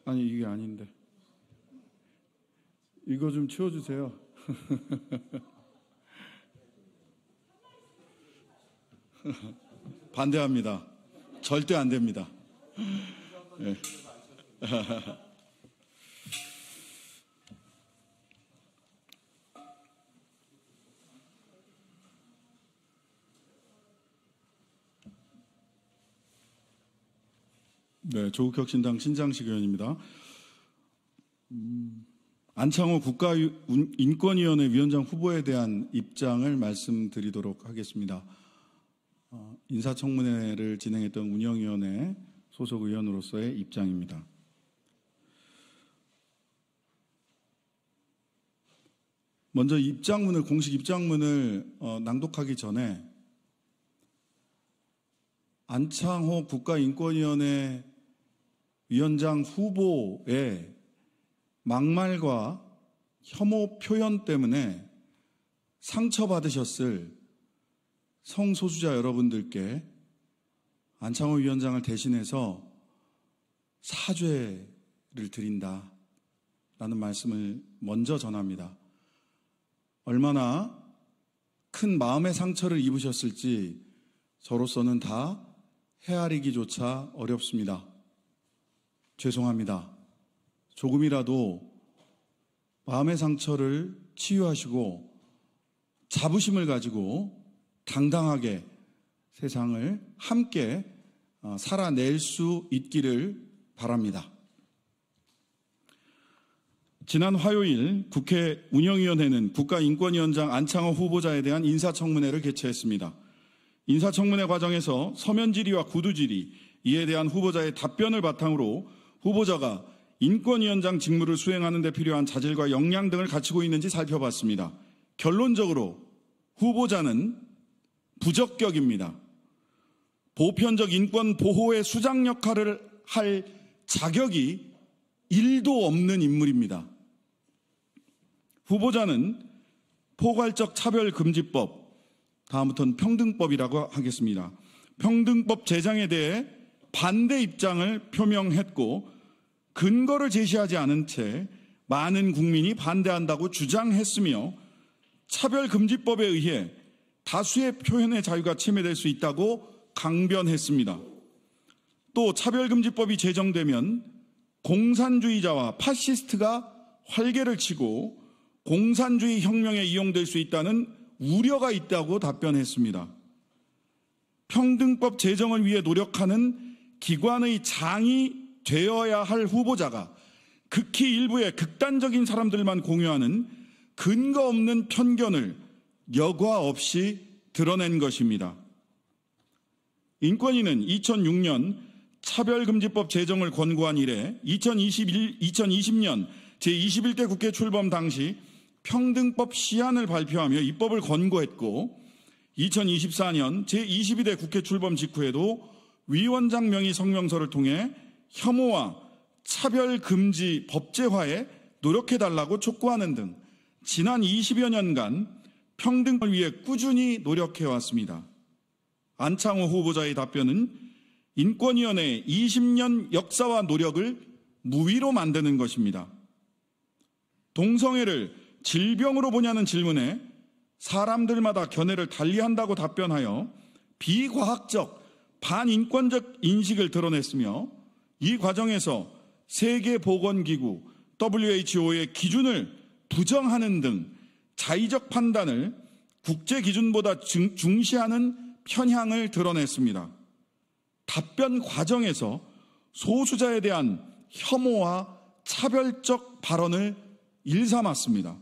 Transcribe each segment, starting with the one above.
아니, 이게 아닌데. 이거 좀 치워주세요. 반대합니다. 절대 안 됩니다. 네. 네, 조국혁신당 신장식 의원입니다. 안창호 국가인권위원회 위원장 후보에 대한 입장을 말씀드리도록 하겠습니다. 인사청문회를 진행했던 운영위원회 소속 의원으로서의 입장입니다. 먼저 공식 입장문을 낭독하기 전에 안창호 국가인권위원회 위원장 후보의 막말과 혐오 표현 때문에 상처받으셨을 성소수자 여러분들께 안창호 위원장을 대신해서 사죄를 드린다라는 말씀을 먼저 전합니다. 얼마나 큰 마음의 상처를 입으셨을지 저로서는 다 헤아리기조차 어렵습니다. 죄송합니다. 조금이라도 마음의 상처를 치유하시고 자부심을 가지고 당당하게 세상을 함께 살아낼 수 있기를 바랍니다. 지난 화요일 국회 운영위원회는 국가인권위원장 안창호 후보자에 대한 인사청문회를 개최했습니다. 인사청문회 과정에서 서면 질의와 구두 질의, 이에 대한 후보자의 답변을 바탕으로 후보자가 인권위원장 직무를 수행하는 데 필요한 자질과 역량 등을 갖추고 있는지 살펴봤습니다. 결론적으로 후보자는 부적격입니다. 보편적 인권 보호의 수장 역할을 할 자격이 1도 없는 인물입니다. 후보자는 포괄적 차별금지법, 다음부터는 평등법이라고 하겠습니다. 평등법 제정에 대해 반대 입장을 표명했고 근거를 제시하지 않은 채 많은 국민이 반대한다고 주장했으며 차별금지법에 의해 다수의 표현의 자유가 침해될 수 있다고 강변했습니다. 또 차별금지법이 제정되면 공산주의자와 파시스트가 활개를 치고 공산주의 혁명에 이용될 수 있다는 우려가 있다고 답변했습니다. 평등법 제정을 위해 노력하는 기관의 장이 되어야 할 후보자가 극히 일부의 극단적인 사람들만 공유하는 근거 없는 편견을 여과 없이 드러낸 것입니다. 인권위는 2006년 차별금지법 제정을 권고한 이래 2020년 제21대 국회 출범 당시 평등법 시안을 발표하며 입법을 권고했고 2024년 제22대 국회 출범 직후에도 위원장 명의 성명서를 통해 혐오와 차별금지 법제화에 노력해달라고 촉구하는 등 지난 20여 년간 평등을 위해 꾸준히 노력해왔습니다. 안창호 후보자의 답변은 인권위원회의 20년 역사와 노력을 무위로 만드는 것입니다. 동성애를 질병으로 보냐는 질문에 사람들마다 견해를 달리한다고 답변하여 비과학적, 반인권적 인식을 드러냈으며 이 과정에서 세계보건기구 WHO의 기준을 부정하는 등 자의적 판단을 국제기준보다 중시하는 편향을 드러냈습니다. 답변 과정에서 소수자에 대한 혐오와 차별적 발언을 일삼았습니다.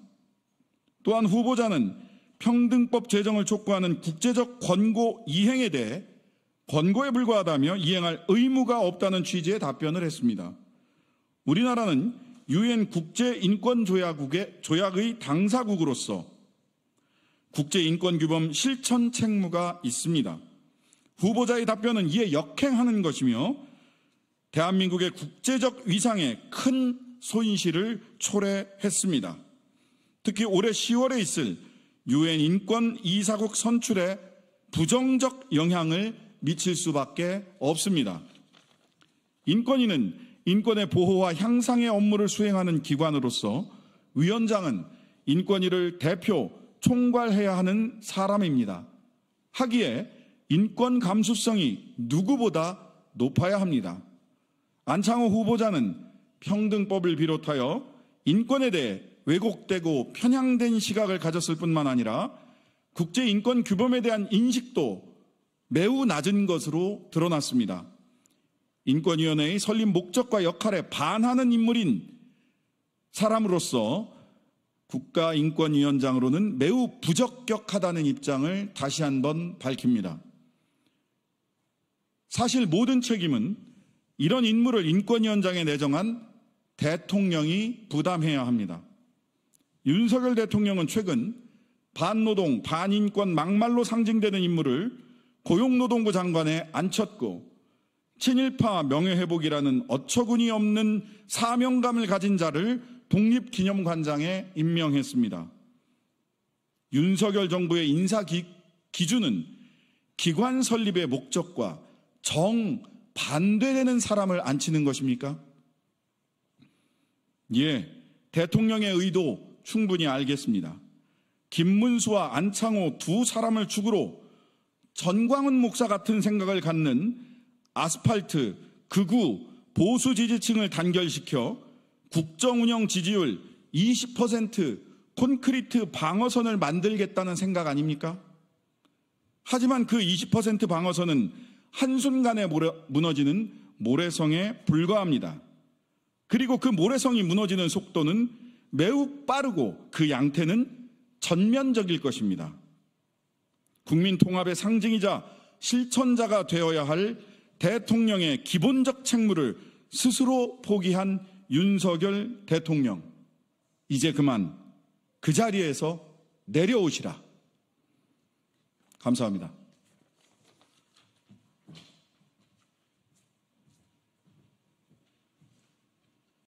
또한 후보자는 평등법 제정을 촉구하는 국제적 권고 이행에 대해 권고에 불과하다며 이행할 의무가 없다는 취지의 답변을 했습니다. 우리나라는 유엔 국제인권조약의 당사국으로서 국제인권규범 실천 책무가 있습니다. 후보자의 답변은 이에 역행하는 것이며 대한민국의 국제적 위상에 큰 손실을 초래했습니다. 특히 올해 10월에 있을 유엔 인권 이사국 선출에 부정적 영향을 미칠 수밖에 없습니다. 인권위는 인권의 보호와 향상의 업무를 수행하는 기관으로서 위원장은 인권위를 대표 총괄해야 하는 사람입니다. 하기에 인권 감수성이 누구보다 높아야 합니다. 안창호 후보자는 평등법을 비롯하여 인권에 대해 왜곡되고 편향된 시각을 가졌을 뿐만 아니라 국제인권 규범에 대한 인식도 매우 낮은 것으로 드러났습니다. 인권위원회의 설립 목적과 역할에 반하는 인물인 사람으로서 국가인권위원장으로는 매우 부적격하다는 입장을 다시 한번 밝힙니다. 사실 모든 책임은 이런 인물을 인권위원장에 내정한 대통령이 부담해야 합니다. 윤석열 대통령은 최근 반노동, 반인권 막말로 상징되는 인물을 고용노동부 장관에 앉혔고 친일파 명예회복이라는 어처구니 없는 사명감을 가진 자를 독립기념관장에 임명했습니다. 윤석열 정부의 인사 기준은 기관 설립의 목적과 정반대되는 사람을 앉히는 것입니까? 예, 대통령의 의도 충분히 알겠습니다. 김문수와 안창호 두 사람을 축으로 전광훈 목사 같은 생각을 갖는 아스팔트, 극우, 보수 지지층을 단결시켜 국정운영 지지율 20% 콘크리트 방어선을 만들겠다는 생각 아닙니까? 하지만 그 20% 방어선은 한순간에 무너지는 모래성에 불과합니다. 그리고 그 모래성이 무너지는 속도는 매우 빠르고 그 양태는 전면적일 것입니다. 국민 통합의 상징이자 실천자가 되어야 할 대통령의 기본적 책무를 스스로 포기한 윤석열 대통령, 이제 그만 그 자리에서 내려오시라. 감사합니다.